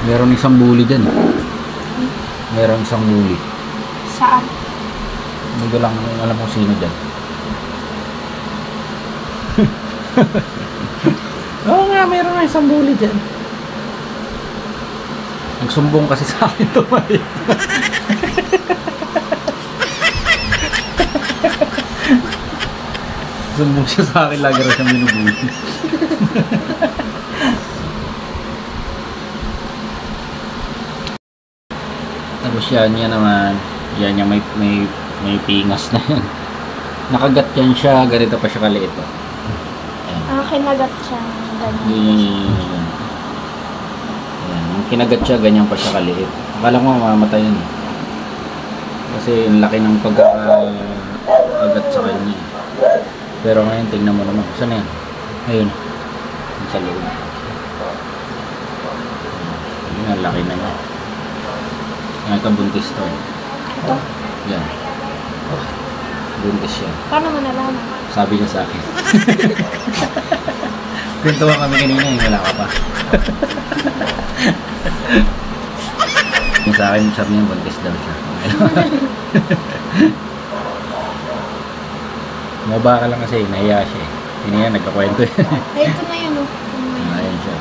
Meron isang bully dyan. Meron isang bully. Saan? Hindi ko lang alam kung sino dyan. Oo nga, meron na isang bully dyan. Nagsumbong kasi sa akin tumalit. Sumbong siya sa akin, lagi rin siyang minubuli. Tapos yan naman, yan yung may pingas na yan. Nakagat yan siya, ganito pa siya kaliit. Kinagat siya. Yan. Yung kinagat siya, ganyan pa siya kaliit. Akala mo mamamatay yan. Kasi yung laki ng pagkakagat sa kanya. Pero ngayon, tingnan mo naman. Saan yan? Ayun. Sa loob. Ayun, ang laki na yan. Ito buntis to. Ito? Yan. Buntis siya. Paano mo nalaman? Sabi niya sa akin. Pintuan kami kanina eh, wala ka pa. Yung sa akin, sabi niya buntis daw siya. Maba ka lang kasi, nahiya siya eh. Hindi yan, nagkakwento eh. Ay, ito na yun oh. Ayan siya.